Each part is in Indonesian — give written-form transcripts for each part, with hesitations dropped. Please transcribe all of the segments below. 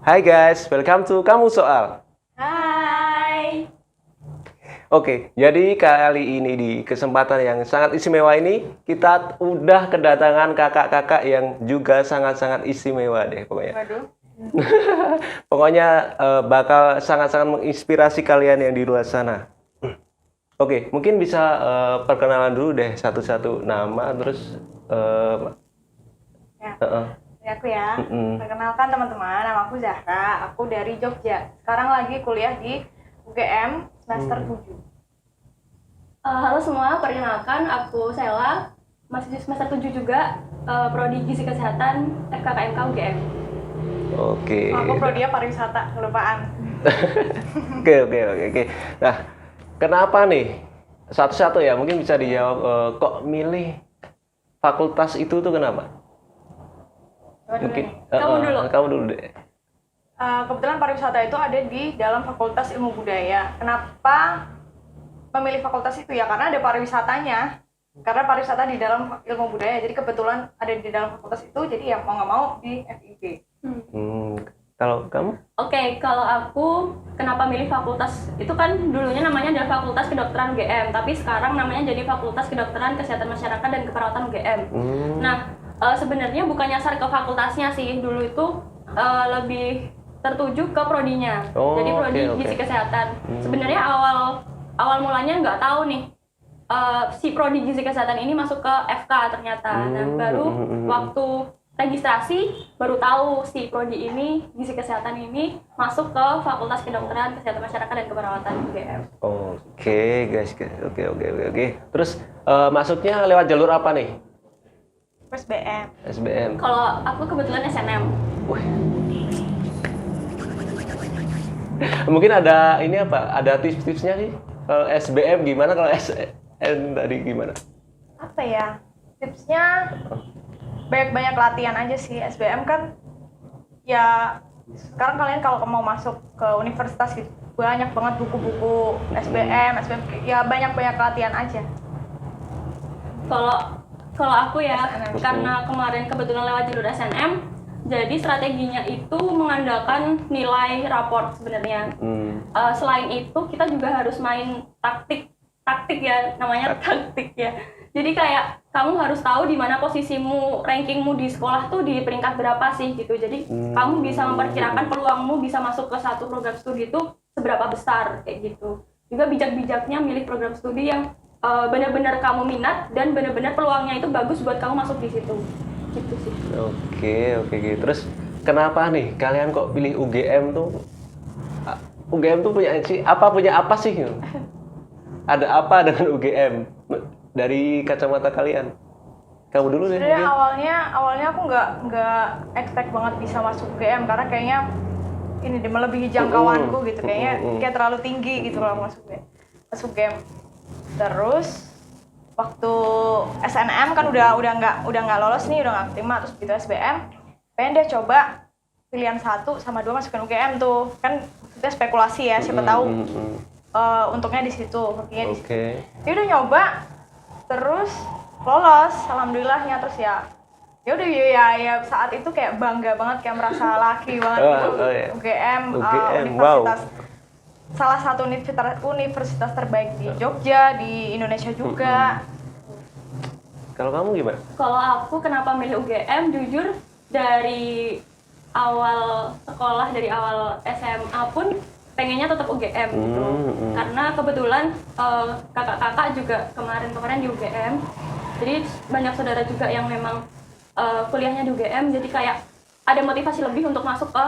Hai guys, welcome to Kamu Soal. Hai. Oke, jadi kali ini di kesempatan yang sangat istimewa ini kita udah kedatangan kakak-kakak yang juga sangat-sangat istimewa deh pokoknya. Waduh. Pokoknya bakal sangat-sangat menginspirasi kalian yang di luar sana. Oke, mungkin bisa perkenalan dulu deh satu-satu nama terus Ya, uh-uh. ini aku ya. Mm-mm. Perkenalkan teman-teman, nama aku Zahra. Aku dari Jogja. Sekarang lagi kuliah di UGM semester 7. Halo semua, perkenalkan aku Sela, masih semester 7 juga, Prodi Gizi Kesehatan FKKMK UGM. Oke. Aku prodinya pariwisata, kelupaan. Oke. Nah, kenapa nih? Satu-satu ya, mungkin bisa dijawab kok milih fakultas itu tuh kenapa? Coba dulu Mungkin nih. Kamu dulu. deh. Kebetulan pariwisata itu ada di dalam Fakultas Ilmu Budaya. Kenapa memilih fakultas itu ya? Karena ada pariwisatanya. Karena pariwisata di dalam ilmu budaya, jadi kebetulan ada di dalam fakultas itu, jadi ya mau nggak mau di FIB. Kalau kamu? Oke, kalau aku kenapa milih fakultas, itu kan dulunya namanya adalah Fakultas Kedokteran UGM, tapi sekarang namanya jadi Fakultas Kedokteran Kesehatan Masyarakat dan Keperawatan UGM. Nah, sebenarnya bukan nyasar ke fakultasnya sih, dulu itu lebih tertuju ke prodinya. Oh, Jadi prodi oke. Gizi Kesehatan. Sebenarnya awal mulanya nggak tahu nih si prodi Gizi Kesehatan ini masuk ke FK ternyata. Nah, baru waktu registrasi baru tahu si prodi ini Gizi Kesehatan ini masuk ke Fakultas Kedokteran Kesehatan Masyarakat dan Keperawatan UGM. Oke, guys. Oke. Terus masuknya lewat jalur apa nih? SBM. SBM. Kalau aku kebetulan SNM. Wih. Mungkin ada ini apa? Ada tips-tipsnya sih? Kalau SBM gimana? Kalau SN tadi gimana? Apa ya? Tipsnya banyak latihan aja sih. SBM kan ya sekarang kalian kalau mau masuk ke universitas gitu banyak banget buku-buku SBM ya banyak latihan aja. Kalau aku ya, SNM. karena kemarin kebetulan lewat jalur SNM, jadi strateginya itu mengandalkan nilai raport sebenarnya. Selain itu kita juga harus main taktik ya, namanya taktik ya. Jadi kayak kamu harus tahu di mana posisimu, rankingmu di sekolah tuh di peringkat berapa sih gitu. Jadi kamu bisa memperkirakan peluangmu bisa masuk ke satu program studi itu seberapa besar kayak gitu. Juga bijak-bijaknya milih program studi yang benar-benar kamu minat dan benar-benar peluangnya itu bagus buat kamu masuk di situ. Gitu sih. Oke. Terus kenapa nih kalian kok pilih UGM tuh? UGM tuh punya apa sih? Ada apa dengan UGM dari kacamata kalian? Kamu dulu deh. Sebenarnya mungkin. awalnya aku nggak expect banget bisa masuk UGM karena kayaknya ini deh melebihi jangkauanku gitu, kayaknya kayak terlalu tinggi gitu loh masuk UGM. Terus waktu SNM kan udah nggak lolos nih, udah nggak terima, terus begitu SBM pengen deh coba pilihan 1 sama 2 masukin UGM tuh kan, kita spekulasi ya, siapa tahu untungnya di situ, hokinya di situ. Ya udah nyoba terus lolos alhamdulillahnya. Terus ya udah ya saat itu kayak bangga banget, kayak merasa laki banget gitu. Iya. UGM, Wow. universitas salah satu universitas terbaik di Jogja, di Indonesia juga. Kalau kamu gimana? Kalau aku kenapa milih UGM, jujur dari awal sekolah, dari awal SMA pun pengennya tetap UGM gitu. Karena kebetulan kakak-kakak juga kemarin di UGM. Jadi banyak saudara juga yang memang kuliahnya di UGM, jadi kayak ada motivasi lebih untuk masuk ke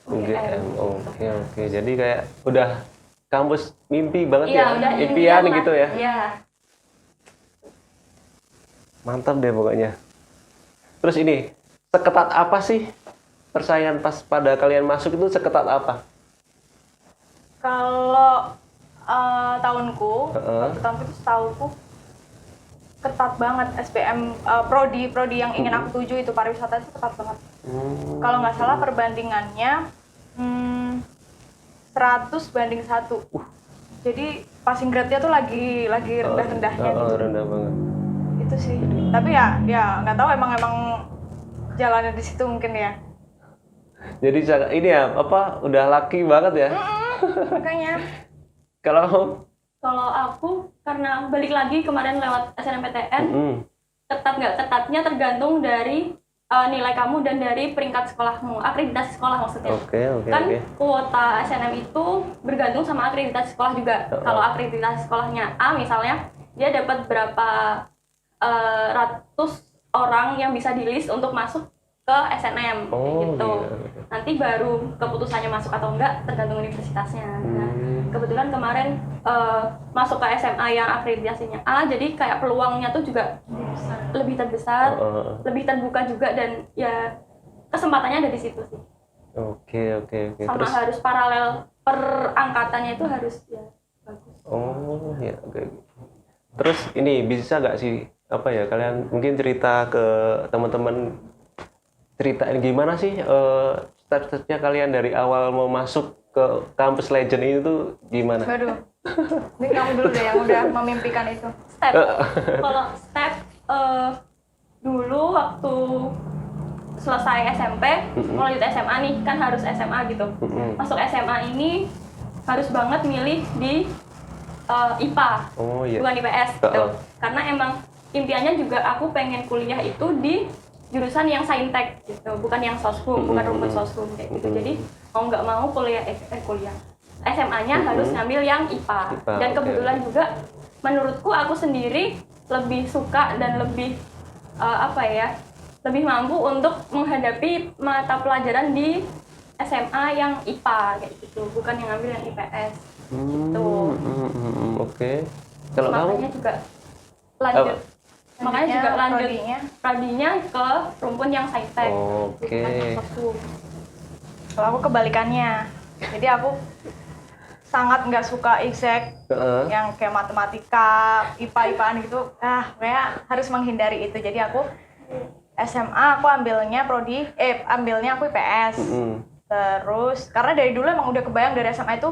UGM. Oke. Jadi kayak udah kampus mimpi banget Iya, udah impian lah. gitu ya. Iya. Mantap deh pokoknya. Terus ini, seketat apa sih persaingan pas pada kalian masuk itu, seketat apa? Kalau tahunku itu setauku ketat banget. SBM prodi yang ingin aku tuju itu pariwisata itu ketat banget. Kalau nggak salah perbandingannya 100:1. Jadi passing grade-nya tuh lagi rendah-rendahnya gitu. Rendah banget. Itu sih. Tapi ya nggak tahu, emang jalannya di situ mungkin ya. Jadi ini ya apa udah laki banget ya. Makanya Kalau Kalau aku karena balik lagi kemarin lewat SNMPTN, ketat nggak ketatnya tergantung dari nilai kamu dan dari peringkat sekolahmu, akreditasi sekolah maksudnya. Oke. Kan kuota SNM itu bergantung sama akreditasi sekolah juga. Kalau akreditasi sekolahnya A misalnya, dia dapat berapa ratus orang yang bisa di list untuk masuk ke SNM gitu. Iya. Nanti baru keputusannya masuk atau enggak tergantung universitasnya. Nah, kebetulan kemarin masuk ke SMA yang akreditasinya A, jadi kayak peluangnya tuh juga lebih terbesar, lebih terbuka juga, dan ya kesempatannya ada di situ sih. Oke. Sama Terus harus paralel perangkatannya itu harus ya bagus. oh ya oke. Terus ini bisa nggak sih apa ya kalian mungkin cerita ke teman-teman, ceritain gimana sih step-stepnya kalian dari awal mau masuk ke kampus Legend ini tuh gimana? waduh. Ini kamu dulu deh yang udah memimpikan itu. Step. Kalau step dulu waktu selesai SMP, mau lanjut SMA nih, kan harus SMA gitu. Masuk SMA ini harus banget milih di IPA, Oh iya. bukan IPS gitu. Karena emang impiannya juga aku pengen kuliah itu di jurusan yang saintek gitu, bukan yang soshum, bukan rumput soshum kayak gitu. Jadi mau nggak mau kuliah SMA-nya harus ngambil yang IPA. Dan kebetulan juga menurutku aku sendiri lebih suka dan lebih lebih mampu untuk menghadapi mata pelajaran di SMA yang IPA kayak gitu, bukan yang ngambil yang IPS gitu. Oke. Kalau kamu Makanya juga lanjut pradinya ke rumpun yang saintek. Oke. bukan yang soshum. Kalau aku kebalikannya. Jadi aku sangat nggak suka exact yang kayak matematika, IPA-IPAan gitu. Kayak harus menghindari itu. Jadi aku SMA aku ambilnya ambilnya aku IPS. Terus karena dari dulu emang udah kebayang dari SMA itu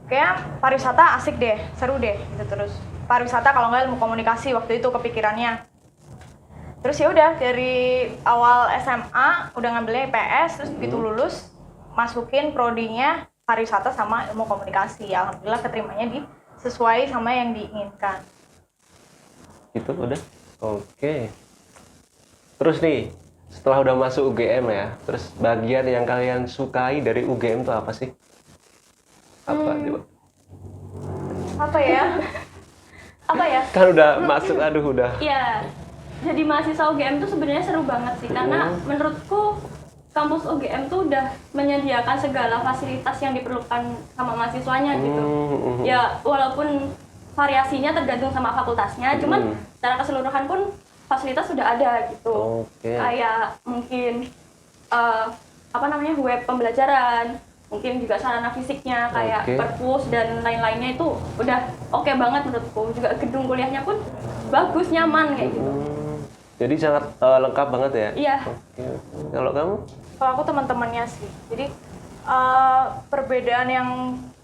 kayak pariwisata asik deh, seru deh gitu. Terus pariwisata kalau nggak ilmu komunikasi waktu itu kepikirannya. Terus ya udah dari awal SMA udah ngambilnya IPS, terus begitu lulus masukin prodinya pariwisata sama ilmu komunikasi. Alhamdulillah keterimanya sesuai sama yang diinginkan. Itu udah. Oke. Terus nih, setelah udah masuk UGM ya, terus bagian yang kalian sukai dari UGM itu apa sih? Apa coba? Apa ya? Apa ya? Kan udah masuk, aduh udah. Iya. Jadi mahasiswa UGM tuh sebenarnya seru banget sih, karena menurutku kampus UGM tuh udah menyediakan segala fasilitas yang diperlukan sama mahasiswanya gitu. Ya walaupun variasinya tergantung sama fakultasnya, cuman secara keseluruhan pun fasilitas sudah ada gitu. Kayak mungkin web pembelajaran, mungkin juga sarana fisiknya kayak perpus dan lain-lainnya itu udah oke banget menurutku. Juga gedung kuliahnya pun bagus, nyaman kayak gitu. Jadi sangat lengkap banget ya? Iya. Kalau kamu? Kalau aku teman-temannya sih. Jadi perbedaan yang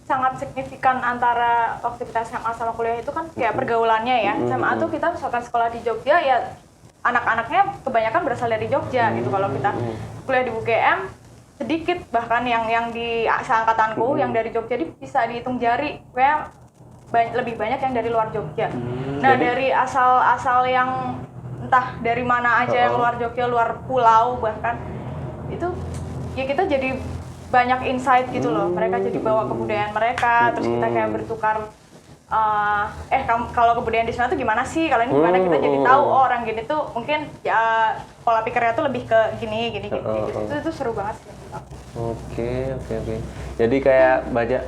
sangat signifikan antara waktu kita SMA sama kuliah itu kan kayak pergaulannya ya. SMA tuh kita misalkan sekolah di Jogja ya anak-anaknya kebanyakan berasal dari Jogja gitu. Kalau kita kuliah di UGM sedikit bahkan yang di seangkatanku yang dari Jogja bisa dihitung jari. Kayak lebih banyak yang dari luar Jogja. Nah, dari asal-asal yang entah dari mana aja yang luar Jogja, luar pulau bahkan itu ya kita jadi banyak insight gitu loh. Mereka jadi bawa kebudayaan mereka, terus kita kayak bertukar kalau kebudayaan di sana tuh gimana sih, kalau ini gimana, kita jadi tahu orang gini tuh mungkin ya pola pikirnya tuh lebih ke gini gitu. Itu seru banget sih. Oke. Jadi kayak banyak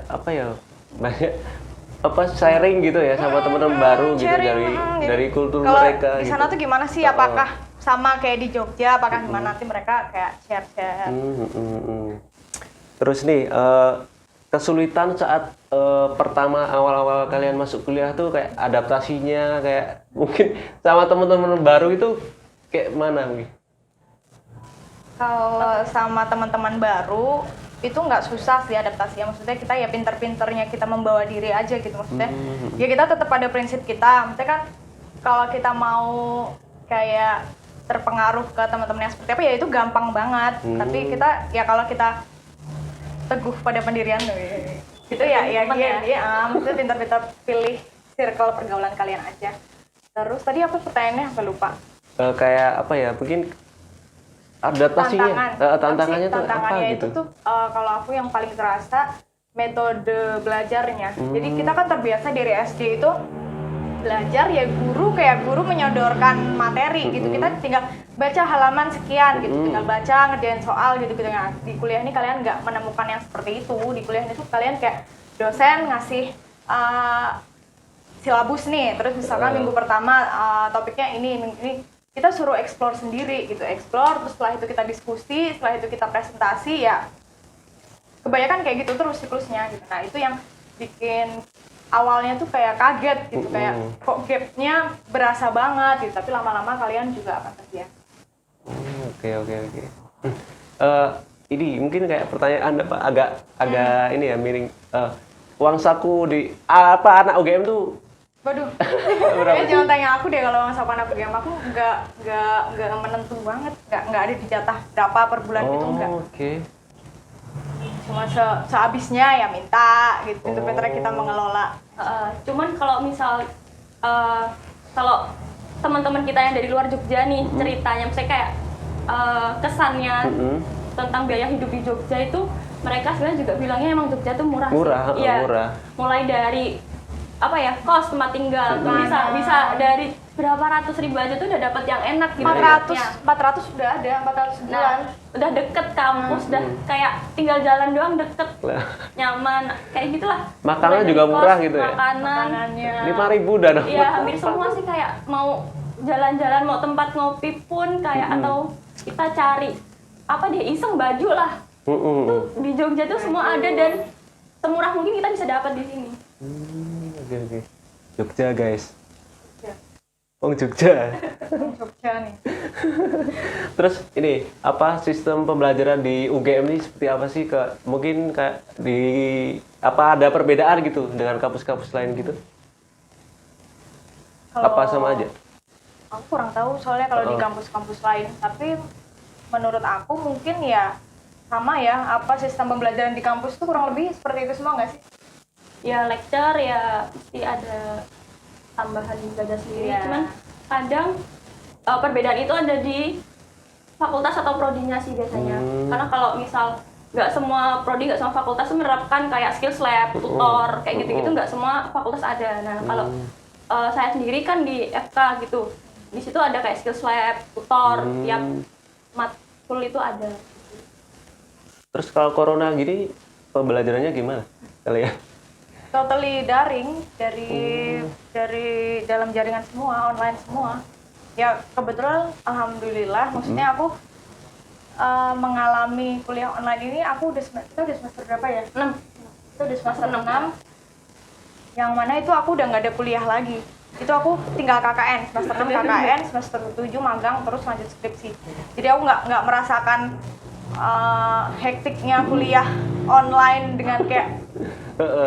sharing gitu ya sama teman-teman baru gitu dari kultur kalau mereka. Di sana gitu. tuh gimana sih? Apakah sama kayak di Jogja? Apakah gimana? Nanti mereka kayak share. Terus nih kesulitan saat pertama awal-awal kalian masuk kuliah tuh kayak adaptasinya kayak mungkin sama teman-teman baru itu kayak mana mungkin? Kalau sama teman-teman baru itu nggak susah sih adaptasinya, maksudnya kita ya pinter-pinternya kita membawa diri aja gitu, maksudnya ya kita tetap pada prinsip kita, maksudnya kan kalau kita mau kayak terpengaruh ke teman-teman yang seperti apa ya itu gampang banget. Tapi kita ya kalau kita teguh pada pendirian gitu ya maksudnya pintar-pintar pilih circle pergaulan kalian aja. Terus tadi apa pertanyaannya, apa lupa. Kayak apa ya, mungkin adaptasinya, tantangannya tuh apa itu gitu? tuh kalau aku yang paling terasa metode belajarnya. Jadi kita kan terbiasa dari SD itu belajar ya guru menyodorkan materi gitu, kita tinggal baca halaman sekian gitu, tinggal baca ngerjain soal gitu. Nah, di kuliah ini kalian nggak menemukan yang seperti itu. Di kuliah itu kalian kayak dosen ngasih silabus nih, terus misalkan minggu pertama topiknya ini kita suruh explore sendiri gitu, terus setelah itu kita diskusi, setelah itu kita presentasi ya. Kebanyakan kayak gitu terus siklusnya gitu. Nah itu yang bikin awalnya tuh kayak kaget gitu, kayak kok gapnya berasa banget gitu, tapi lama-lama kalian juga akan terbiasa. Oke. Ini mungkin kayak pertanyaan apa agak ini ya miring. Uang saku di anak UGM tuh Waduh, kayaknya jangan tanya aku deh kalau uang saku anak UGM. Aku nggak menentu banget, nggak ada di jatah berapa per bulan gitu, enggak. Oke. Cuma sehabisnya ya minta gitu, itu pintar kita mengelola. Cuman kalau misal kalau teman-teman kita yang dari luar Jogja nih ceritanya, misalnya kayak kesannya tentang biaya hidup di Jogja itu, mereka sebenarnya juga bilangnya emang Jogja tuh murah sih. Murah. Mulai dari apa ya, kos tempat tinggal tuh bisa dari berapa ratus ribu aja tuh udah dapat yang enak gitu. 400 sudah ada, 400 bulan. Nah, udah deket kampus, udah kayak tinggal jalan doang deket, nyaman, kayak gitulah. Makanan Mulai juga dari murah kos, gitu ya? Makanannya 5.000 udah dapat. Iya, hampir semua sih, kayak mau jalan-jalan, mau tempat ngopi pun kayak atau kita cari apa deh, iseng baju lah. Tuh di Jogja tuh semua ada dan semurah mungkin kita bisa dapat di sini. Oke. Jogja guys. Ya. Jogja. Jogja nih. Terus ini apa sistem pembelajaran di UGM ini seperti apa sih, mungkin kayak di apa ada perbedaan gitu dengan kampus-kampus lain gitu? Apa sama aja? Aku kurang tahu soalnya kalau di kampus-kampus lain, tapi menurut aku mungkin ya sama ya, apa sistem pembelajaran di kampus tuh kurang lebih seperti itu semua nggak sih? Ya lecture ya pasti ada tambahan belajar sendiri. Cuman kadang perbedaan itu ada di fakultas atau prodinya sih biasanya. Karena kalau misal nggak semua prodi, nggak semua fakultas tuh menerapkan kayak skills lab, tutor, kayak gitu-gitu, nggak semua fakultas ada. Nah kalau saya sendiri kan di FK gitu, di situ ada kayak skills lab, tutor, tiap matkul itu ada. Terus kalau corona gini pembelajarannya gimana kalian? Totally daring, dari dalam jaringan semua, online semua. Ya kebetulan alhamdulillah, maksudnya aku mengalami kuliah online ini, aku udah semester berapa ya? 6. Itu udah semester 6. Yang mana itu aku udah nggak ada kuliah lagi. Itu aku tinggal KKN, semester 6 KKN, semester 7 magang, terus lanjut skripsi. Jadi aku nggak merasakan hektiknya kuliah online dengan kayak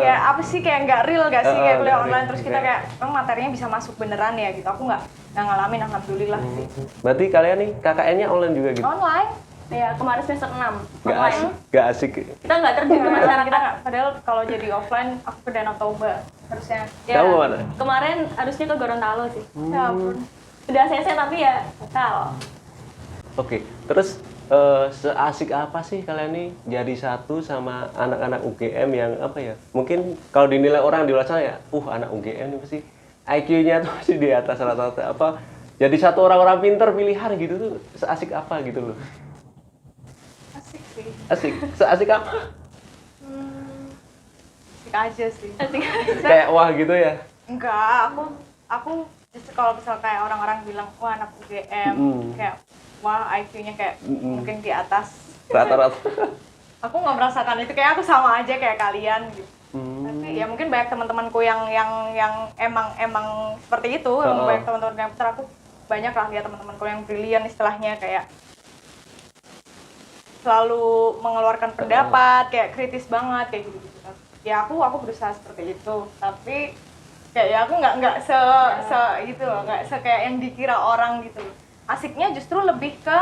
apa sih, kayak nggak real gak sih kayak kuliah online, terus kita kayak materinya bisa masuk beneran ya gitu. Aku nggak ngalamin, alhamdulillah sih. Berarti kalian nih KKN-nya online juga gitu? Online? Ya kemarin semester 6 Gak asik. Kita nggak terjun ke masyarakat. Kita nggak, padahal kalau jadi offline aku ke Danau Toba harusnya. Kamu mana? Kemarin harusnya ke Gorontalo sih. Ya ampun. Udah selesai tapi ya batal. Oke, terus seasik apa sih kalian nih jadi satu sama anak-anak UGM yang apa ya? Mungkin kalau dinilai orang di luar sana ya, anak UGM ini pasti IQ-nya tuh masih di atas rata-rata. Apa jadi satu orang-orang pinter pilihan gitu tuh seasik apa gitu loh? Asik sih. Asik, seasik apa? Asik aja sih. Asik. Kayak wah gitu ya? Enggak, aku justru kalau misal kayak orang-orang bilang wah anak UGM kayak wah IQ-nya kayak mungkin di atas Rata-rata. aku nggak merasakan itu, kayak aku sama aja kayak kalian gitu. Tapi ya mungkin banyak teman-temanku yang emang seperti itu. Banyak teman-teman yang aku banyak lah ya teman-temanku yang brilian istilahnya, kayak selalu mengeluarkan pendapat, kayak kritis banget kayak gitu. Ya aku berusaha seperti itu, tapi kayak ya aku nggak gitu loh, nggak kayak yang dikira orang gitu loh. asiknya justru lebih ke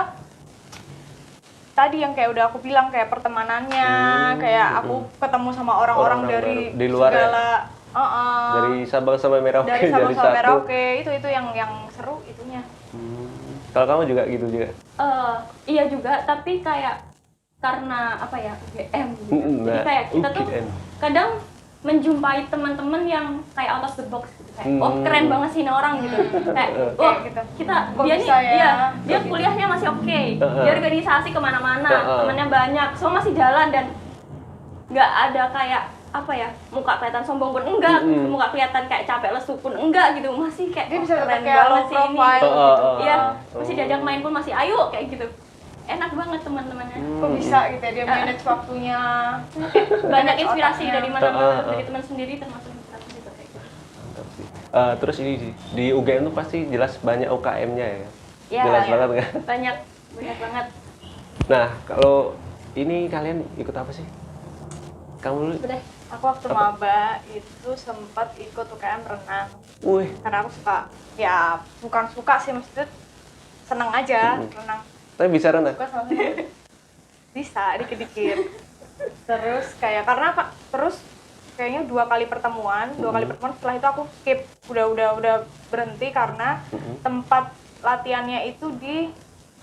tadi yang kayak udah aku bilang, kayak pertemanannya, kayak aku ketemu sama orang-orang dari baru. Di luar segala dari Sabang sampai Merauke dari Sabang jadi sampai satu. Merauke, itu yang seru itunya. Kalau kamu juga gitu juga? Iya juga, tapi kayak karena apa ya, UGM gitu. Jadi kayak kita tuh UGM. kadang menjumpai teman-teman yang kayak out of the box gitu, kayak oh keren banget sih ini orang gitu, kayak wah gitu. kita Kok dia nih bisa ya? iya, dia kuliahnya masih oke, dia organisasi kemana-mana, temannya banyak, semua masih jalan dan nggak ada kayak apa ya, muka kelihatan sombong pun enggak, muka kelihatan kayak capek lesu pun enggak gitu, masih kayak Dia bisa keren tetap kayak banget low sih ini, profile gitu. iya masih diajak main pun masih ayo kayak gitu, enak banget teman-temannya. Kok bisa gitu ya, dia manage waktunya. Banyak inspirasi otaknya. dari mana-mana, dari teman sendiri termasuk inspirasi juga kayak gitu. Terus ini di UGM tuh pasti jelas banyak UKM-nya ya? Ya, Jelas ya. banget kan? banyak banget. Nah, kalau ini kalian ikut apa sih? Kamu dulu? Udah. Aku waktu maba itu sempat ikut UKM renang. Wih, Karena aku suka, ya bukan suka sih, maksudnya seneng aja renang. tapi bisa renang? Suka sama bisa dikit-dikit. Terus kayak terus kayaknya dua kali pertemuan setelah itu aku skip, udah berhenti karena tempat latihannya itu di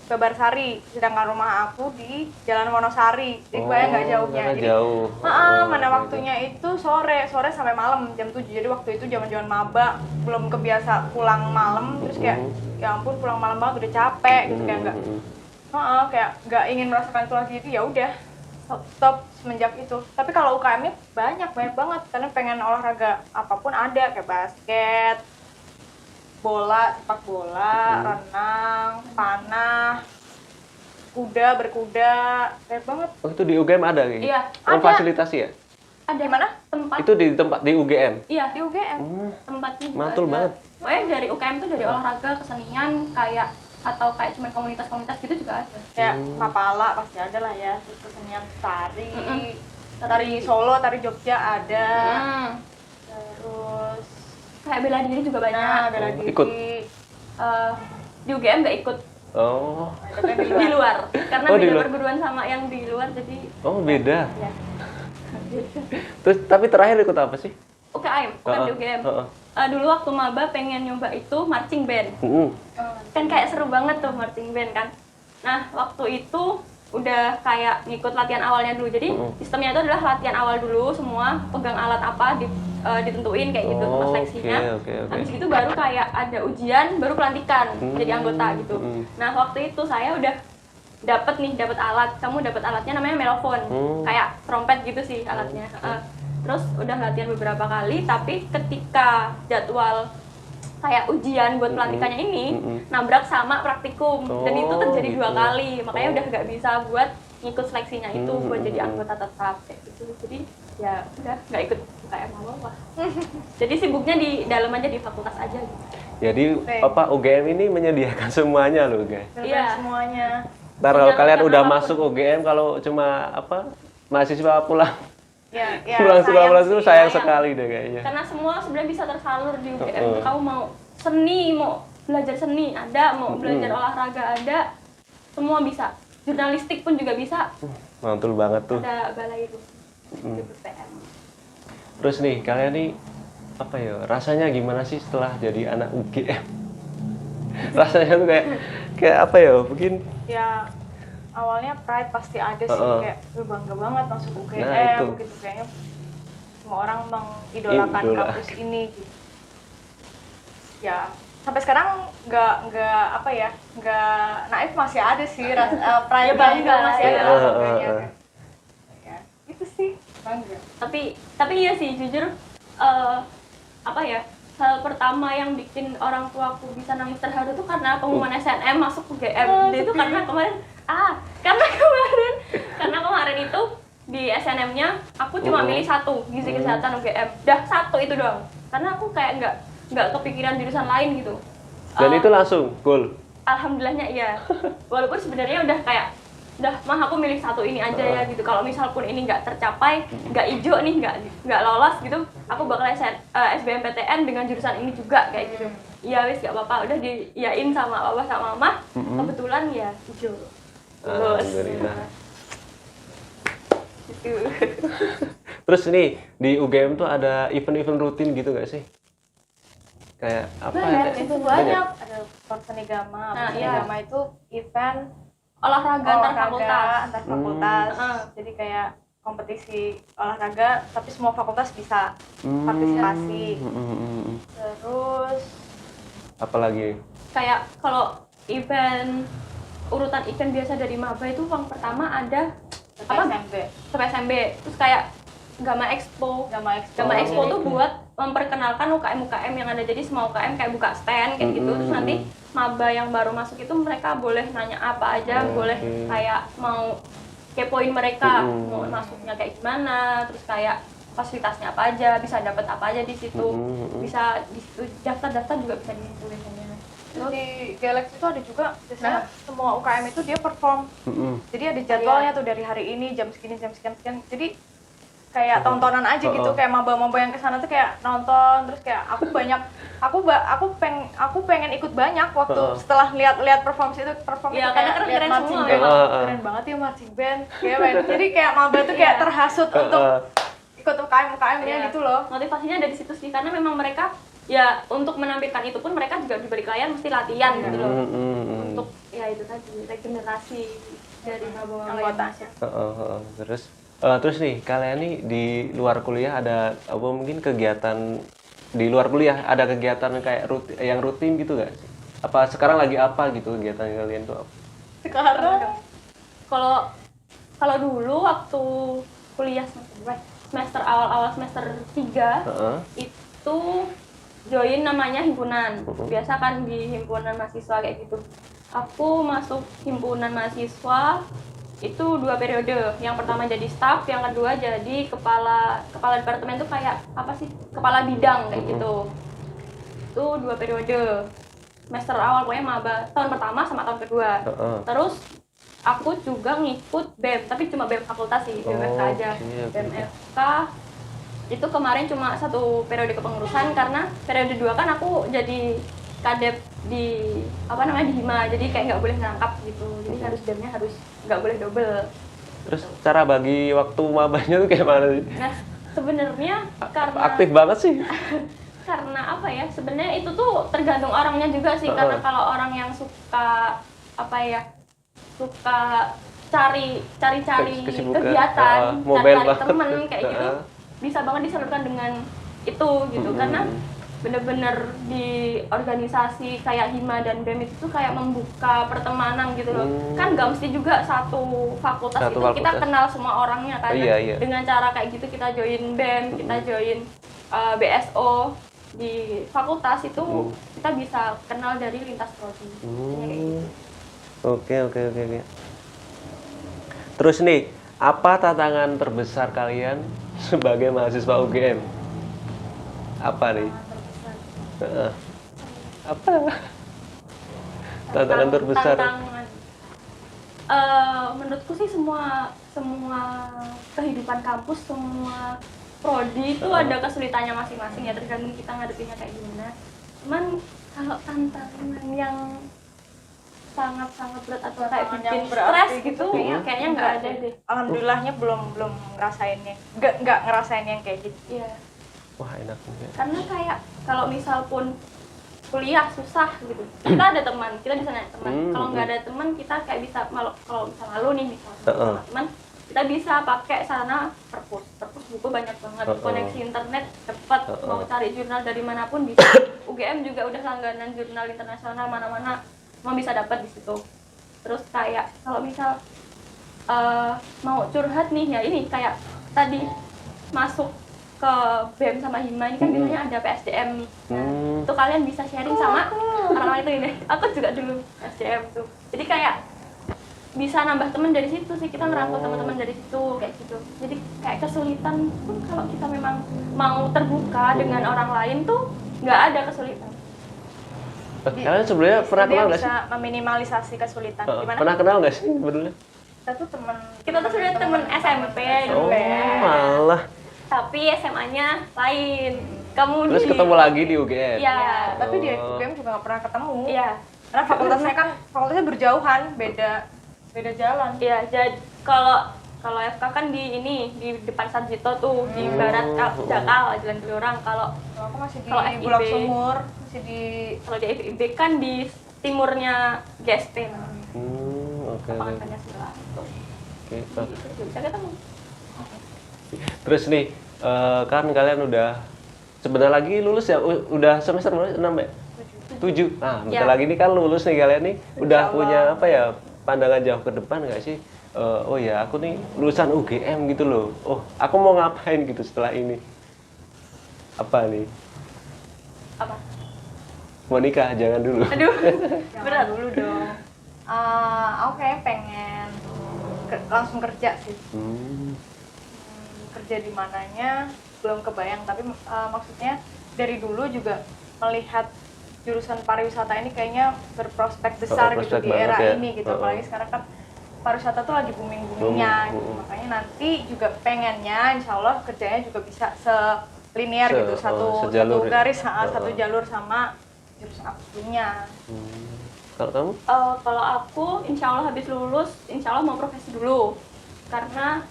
Babarsari, sedangkan rumah aku di Jalan Wonosari, jadi bayang nggak jauhnya. karena Jadi jauh. mana waktunya itu sore sampai malam jam 7. Jadi waktu itu zaman maba, belum kebiasa pulang malam, terus kayak ya ampun pulang malam banget udah capek gitu, kayak kayak nggak ingin merasakan itu lagi. Itu ya udah stop semenjak itu. Tapi kalau UKM-nya banyak banget, karena pengen olahraga apapun ada, kayak basket, bola, sepak bola, renang, panah, berkuda, banyak banget. Oh, itu di UGM ada kayak gitu? Iya, Oh, ada. fasilitasi ya? Ada Mana? tempat. Itu di tempat di UGM? Iya, Di UGM. tempatnya juga Mantul ada. banget. Pokoknya dari UKM tuh dari olahraga, kesenian, kayak atau kayak cuma komunitas-komunitas gitu juga ada. Kayak Mapala pasti ada lah ya, terus kesenian tari Solo, tari Jogja ada, terus Kayak bela diri juga banyak. bela diri. Ikut. Di UGM nggak ikut, Oh, Ada di luar. Karena Oh, di beda luar. perguruan sama yang di luar, jadi oh beda. ya. Terus tapi terakhir ikut apa sih? UKM, bukan di UGM. Dulu waktu maba pengen nyoba itu marching band. Kan kayak seru banget tuh marching band kan. Nah, waktu itu udah kayak ngikut latihan awalnya dulu. Jadi sistemnya itu adalah latihan awal dulu, semua pegang alat apa ditentuin kayak gitu pas seleksinya. Oke. Habis itu baru kayak ada ujian, baru pelantikan jadi anggota gitu. Nah, waktu itu saya udah dapat alat. Kamu dapat alatnya namanya melofon. Kayak trompet gitu sih alatnya. Terus udah latihan beberapa kali, tapi ketika jadwal kayak ujian buat pelantikannya ini nabrak sama praktikum, dan itu terjadi gitu. 2 kali, makanya udah nggak bisa buat ngikut seleksinya itu buat jadi anggota tetap kayak gitu. Jadi ya udah nggak ikut UKM apa-apa. Jadi sibuknya di dalam aja, di fakultas aja gitu. Jadi apa UGM ini menyediakan semuanya loh guys. Iya semuanya. Ntar kalau Menyalurkan kalian udah apapun. masuk UGM, kalau cuma apa mahasiswa pulang Ya, pulang sekolah itu sayang sayang. sekali deh kayaknya. Karena semua sebenarnya bisa tersalur di UGM. Kamu mau seni, mau belajar seni ada, mau belajar olahraga ada, semua bisa. Jurnalistik pun juga bisa. Mantul banget tuh. Ada balai itu. BPM. Terus nih kalian nih apa ya rasanya gimana sih setelah jadi anak UGM? Rasanya tuh kayak apa ya mungkin Ya awalnya pride pasti ada sih, kayak bangga banget masuk UGM Nah, itu. gitu, kayaknya semua orang mengidolakan Idola. kampus ini gitu. Ya sampai sekarang nggak apa ya, nggak naif, masih ada sih pride Ya, bangga masih lah ada ya. lah bangganya. Ya itu sih bangga. Tapi iya sih jujur apa ya, hal pertama yang bikin orang tuaku bisa nangis terharu tuh karena pengumuman SNM masuk UGM. Itu karena kemarin itu di SNM-nya aku cuma milih satu, gizi kesehatan UGM. Dah satu itu doang. Karena aku kayak nggak kepikiran jurusan lain gitu. dan itu langsung goal. Alhamdulillahnya iya. Walaupun sebenarnya udah aku milih satu ini aja ya gitu. Kalau misal pun ini nggak tercapai, nggak hijau nih, nggak lolos gitu, aku bakal SBMPTN dengan jurusan ini juga kayak gitu. ya wis gak apa-apa, udah diiyain sama papa sama mama. Kebetulan ya hijau. Alhamdulillah. Gitu. Terus nih di UGM tuh ada event-event rutin gitu nggak sih? Kayak apa? Banyak, ya? itu banyak. Ada seni gama. Nah, Seni iya. gama itu event Olahraga antar fakultas. antar fakultas. Hmm. Jadi kayak kompetisi olahraga, tapi semua fakultas bisa partisipasi. Terus Apalagi? Kayak kalau urutan event biasa dari maba itu yang pertama ada SMP. sampai SMB, terus kayak Gama Expo. Gama Expo. Gama Expo tuh buat memperkenalkan UKM-UKM yang ada, jadi semua UKM kayak buka stand kayak gitu, terus nanti maba yang baru masuk itu mereka boleh nanya apa aja, boleh kayak mau kepoin mereka mau masuknya kayak gimana, terus kayak fasilitasnya apa aja, bisa dapat apa aja di situ, bisa di situ daftar juga bisa di situ biasanya. Terus di Galaxy itu ada juga biasanya semua UKM itu dia perform. Jadi ada jadwalnya tuh dari hari ini jam segini jam sekian. Jadi kayak tontonan aja gitu, kayak maba-maba yang kesana tuh kayak nonton, terus kayak aku pengen ikut banyak waktu setelah lihat perform itu Iya, kayak karena lihat keren-keren marching semua, band, memang. keren banget ya marching band, jadi kayak maba tuh kayak terhasut untuk ikut UKM-UKM-nya gitu loh. Motivasinya dari situ sih, karena memang mereka ya untuk menampilkan itu pun mereka juga diberi klien mesti latihan gitu loh, untuk ya itu tadi regenerasi dari maba-maba Anggotanya. Terus nih kalian nih di luar kuliah ada apa mungkin kegiatan di luar kuliah, ada kegiatan kayak yang rutin gitu nggak sih? Apa sekarang lagi apa gitu kegiatan kalian tuh apa? Sekarang kalau dulu waktu kuliah semester awal semester 3 itu join namanya himpunan. Biasa kan di himpunan mahasiswa kayak gitu. Aku masuk himpunan mahasiswa itu 2 periode. Yang pertama jadi staff, yang kedua jadi kepala departemen tuh kayak apa sih? Kepala bidang kayak gitu. Itu 2 periode. Semester awal pokoknya maba, tahun pertama sama tahun kedua. Terus aku juga ngikut BEM, tapi cuma BEM fakultas sih, BEM FK aja. BEM FK itu kemarin cuma 1 periode kepengurusan, karena periode 2 kan aku jadi kadep di di Hima, jadi kayak nggak boleh ngerangkap gitu, jadi harus BEM-nya harus nggak boleh double. Terus cara bagi waktu mabanya tuh kayak mana sih? Nah sebenarnya karena Aktif banget sih. karena apa ya, sebenarnya itu tuh tergantung orangnya juga sih, karena kalau orang yang suka suka cari Kesibukan. kegiatan, Mobile cari banget. temen kayak gitu, bisa banget disalurkan dengan itu gitu. Karena bener-bener di organisasi kayak Hima dan BEM itu tuh kayak membuka pertemanan gitu loh. Kan gak mesti juga satu fakultas kita kenal semua orangnya kan. Iya. Dengan cara kayak gitu kita join BEM, kita join BSO di fakultas itu kita bisa kenal dari lintas prodi. Kayak gitu. Oke. Terus nih, apa tantangan terbesar kalian sebagai mahasiswa UGM? Apa nih? Apa? Tantangan terbesar? Menurutku sih semua kehidupan kampus, semua prodi itu ada kesulitannya masing-masing ya, tergantung kita ngadepinnya kayak gimana. Cuman kalau tantangan yang sangat berat atau kayak bikin stres gitu, kayaknya nggak ada deh. Alhamdulillahnya belum ngerasainnya, nggak ngerasain yang kayak gitu. Iya. Wah, enak juga. Karena kayak kalau misal pun kuliah susah gitu, kita ada teman, kita bisa nanya teman. Kalau nggak ada teman, kita kayak bisa kalau misal malu nih bisa sama teman, kita bisa pakai sarana perpus buku banyak banget, koneksi internet cepat, mau cari jurnal dari manapun bisa. UGM juga udah langganan jurnal internasional mana-mana, mau bisa dapat di situ. Terus kayak kalau misal mau curhat nih ya, ini kayak tadi masuk ke BEM sama Hima ini kan biasanya ada PSDM. Nah, itu kalian bisa sharing sama orang-orang itu ini. Aku juga dulu PSDM tuh. Jadi kayak bisa nambah teman dari situ sih, kita ngerangkul teman-teman dari situ kayak gitu. Jadi kayak kesulitan pun kalau kita memang mau terbuka dengan orang lain tuh nggak ada kesulitan. Kalian sebenarnya pernah kenal nggak sih? Bisa meminimalisasi kesulitan. Gimana? Pernah kenal nggak sih sebenarnya? Kita tuh sebenarnya teman SMP dulu. Oh, malah. Tapi SMA-nya lain. kamu Terus ketemu lagi di UGM? Iya. Ya, tapi di Oh. UGM juga nggak pernah ketemu. Iya. Karena fakultasnya berjauhan, beda jalan. Iya, jadi kalau FK kan di depan Sarjito tuh, di barat Jakal, Jalan Kelurang. Kalau Aku masih di Kalau Bulak FIB. Sumur, masih di kalau di FIB kan di timurnya GSP. Oke. Lapangan Pancasila. Oke. Gitu, bisa ketemu. Terus nih, kan kalian udah sebentar lagi lulus ya? Udah semester berapa? 6 ya? 7. Nah, bentar Ya. lagi nih kan lulus nih kalian nih. Udah Insya punya Allah. apa ya? Pandangan jauh ke depan nggak sih? Oh ya, aku nih lulusan UGM gitu loh. Oh, aku mau ngapain gitu setelah ini? Apa nih? Apa? Mau nikah? Jangan dulu. Aduh, Jangan berat. dulu dong. Aku kayak pengen langsung kerja sih. Kerja di mananya belum kebayang, tapi maksudnya dari dulu juga melihat jurusan pariwisata ini kayaknya berprospek besar gitu Prospek di era banget ya. ini gitu. Apalagi sekarang kan pariwisata tuh lagi booming-boomingnya gitu. Makanya nanti juga pengennya insya Allah kerjanya juga bisa selinier gitu, satu sejalur ya? garis, satu jalur sama jurusan aku punya. Kalau kamu? Kalau aku, insya Allah habis lulus, insya Allah mau profesi dulu. Karena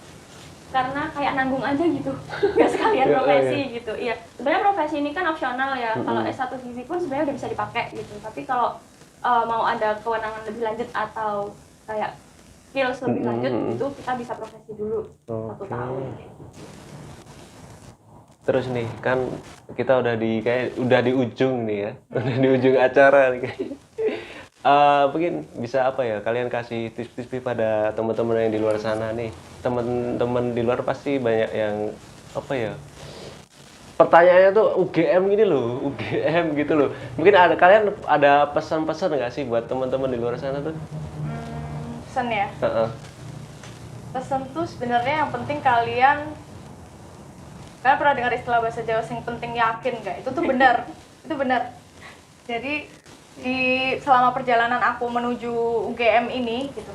kayak nanggung aja gitu, nggak sekalian Iya, profesi iya. gitu. Iya, sebenarnya profesi ini kan opsional ya. Kalau S1 FISIP pun sebenarnya udah bisa dipakai gitu. Tapi kalau mau ada kewenangan lebih lanjut atau kayak skills lebih lanjut, itu kita bisa profesi dulu 1 Oke. tahun. Terus nih kan kita udah di ujung nih ya, udah di ujung acara nih kayaknya. Mungkin bisa apa ya, kalian kasih tips-tips pada teman-teman yang di luar sana nih. Teman-teman di luar pasti banyak yang apa ya, pertanyaannya tuh UGM gini loh, UGM gitu loh. Mungkin kalian ada pesan-pesan nggak sih buat teman-teman di luar sana tuh? Pesan ya. Heeh. Pesan tuh sebenarnya yang penting kalian pernah dengar istilah bahasa Jawa yang penting yakin nggak? Itu tuh benar, itu benar. Jadi selama perjalanan aku menuju UGM ini gitu,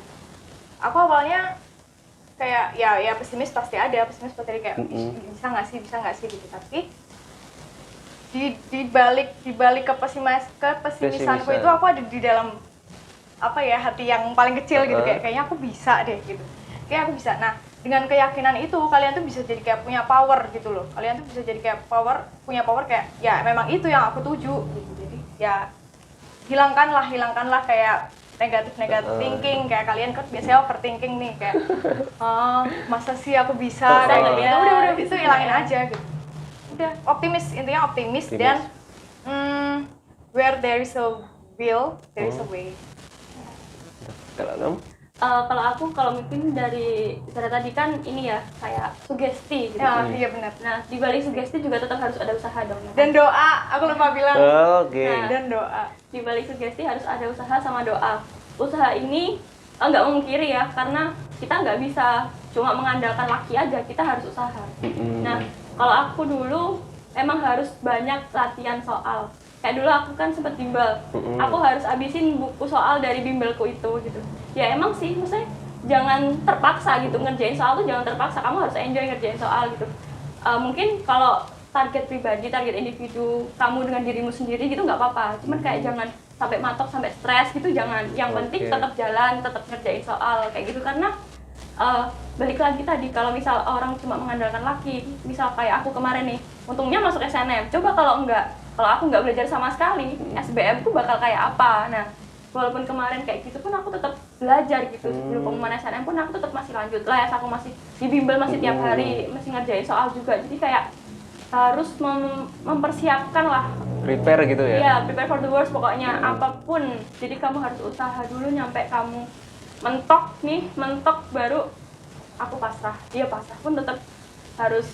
aku awalnya kayak ya pesimis pasti ada kayak bisa nggak sih gitu. Tapi di balik kepesimisanku itu aku ada di dalam apa ya, hati yang paling kecil gitu, kayaknya aku bisa deh gitu, kayak aku bisa. Nah, dengan keyakinan itu kalian tuh bisa jadi kayak punya power gitu loh, kalian tuh bisa jadi kayak punya power kayak ya memang itu yang aku tuju gitu. Jadi ya hilangkanlah kayak negatif thinking, kayak kalian kan biasanya overthinking nih kayak masa sih aku bisa kayak gitu. Udah itu hilangin aja gitu. Udah intinya optimis. Dan where there is a will there is a way. Kalau kamu? Kalau mungkin dari tadi kan ini ya kayak sugesti gitu. Ya, iya benar. Nah, di balik sugesti juga tetap harus ada usaha dong. Dan doa, aku lupa bilang. Oke. Dan doa. Di balik sugesti harus ada usaha sama doa. Usaha ini nggak memungkiri ya, karena kita nggak bisa cuma mengandalkan laki aja, kita harus usaha. Nah, kalau aku dulu emang harus banyak latihan soal. Kayak dulu aku kan sempet bimbel, aku harus habisin buku soal dari bimbelku itu gitu. Ya emang sih, maksudnya jangan terpaksa gitu, ngerjain soal tuh jangan terpaksa, kamu harus enjoy ngerjain soal gitu. Mungkin kalau target pribadi, target individu kamu dengan dirimu sendiri gitu nggak apa-apa, cuman kayak jangan sampai matok, sampai stres gitu, jangan. Yang penting tetap jalan, tetap ngerjain soal kayak gitu. Karena balik lagi tadi, kalau misal orang cuma mengandalkan laki, misal kayak aku kemarin nih, untungnya masuk SNM, coba kalau aku nggak belajar sama sekali, SBM tuh bakal kayak apa. Nah, walaupun kemarin kayak gitu pun aku tetap belajar gitu. Sebelum pengumuman SNM pun aku tetap masih lanjut les, aku masih di bimbel masih tiap hari, masih ngerjain soal juga. Jadi kayak harus mempersiapkan lah. Prepare gitu ya? Iya, prepare for the worst pokoknya, apapun. Jadi kamu harus usaha dulu nyampe kamu mentok baru aku pasrah. Iya, pasrah pun tetap harus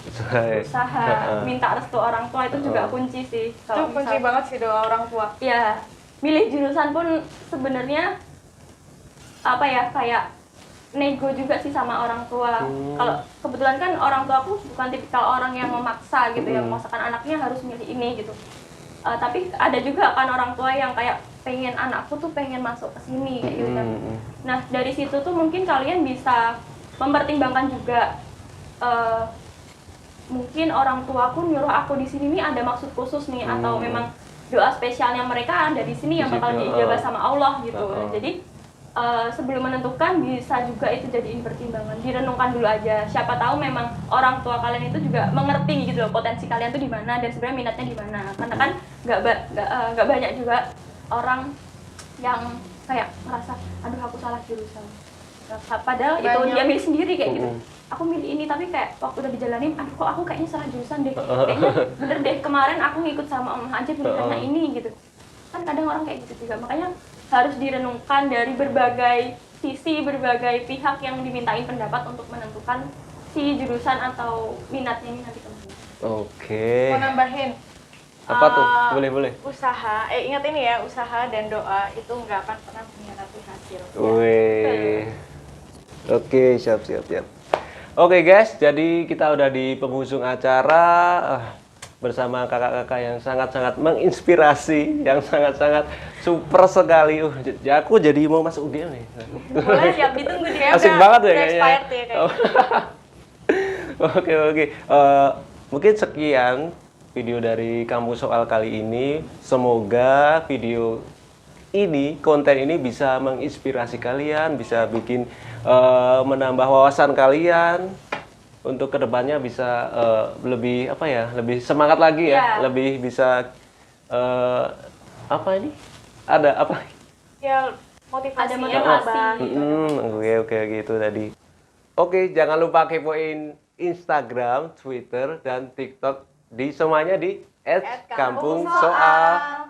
usaha, minta restu orang tua itu juga kunci sih. Itu kunci banget sih, doa orang tua. Iya, milih jurusan pun sebenarnya apa ya, kayak nego juga sih sama orang tua. Kalau kebetulan kan orang tua aku bukan tipikal orang yang memaksa gitu ya, memaksakan anaknya harus milih ini gitu. Tapi ada juga kan orang tua yang kayak pengen anakku tuh pengen masuk ke sini kayak gitu kan. Nah, dari situ tuh mungkin kalian bisa mempertimbangkan juga mungkin orang tuaku nyuruh aku di sini nih ada maksud khusus nih, atau memang doa spesialnya mereka ada di sini yang bakal diijabah sama Allah gitu. Jadi sebelum menentukan bisa juga itu jadiin pertimbangan, direnungkan dulu aja. Siapa tahu memang orang tua kalian itu juga mengerti gitu loh potensi kalian tuh di mana dan sebenarnya minatnya di mana. Karena kan nggak banyak juga orang yang kayak merasa aduh aku salah jurusan. Padahal itu dia milih sendiri kayak gitu. Aku milih ini tapi kayak waktu udah dijalanin, aduh kok aku kayaknya salah jurusan deh. Kayaknya bener deh kemarin aku ngikut sama Om aja pilihannya ini gitu. Kan kadang orang kayak gitu juga. Makanya harus direnungkan dari berbagai sisi, berbagai pihak yang dimintain pendapat untuk menentukan si jurusan atau minatnya ini nanti kemana. Oke. Mau nambahin? Apa tuh? Boleh. Usaha, ingat ini ya, usaha dan doa itu nggak akan pernah mengkhianati hasil. Wih. Oke, siap. Oke guys, jadi kita udah di penghujung acara bersama kakak-kakak yang sangat-sangat menginspirasi, yang sangat-sangat super sekali. Aku jadi mau masuk UGM nih. Boleh, siap ditunggu dia. Asik banget ya udah kayaknya. expired ya kayaknya. Oke. Mungkin sekian video dari Kampus Soal kali ini. Semoga video ini, konten ini bisa menginspirasi kalian, bisa bikin menambah wawasan kalian untuk kedepannya bisa lebih lebih semangat lagi ya, lebih bisa ada apa? Ya motivasi. Ada motivasi. Oke gitu tadi. Oke, jangan lupa kepoin Instagram, Twitter, dan TikTok semuanya di @kampungsoal.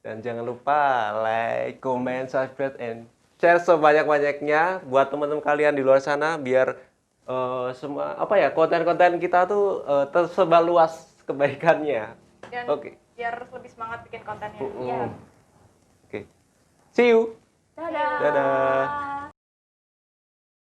Dan jangan lupa like, comment, subscribe, and share sebanyak-banyaknya buat teman-teman kalian di luar sana biar semua konten-konten kita tuh tersebar luas kebaikannya. Dan biar lebih semangat bikin kontennya. Oke. See you. Dadah. Dadah.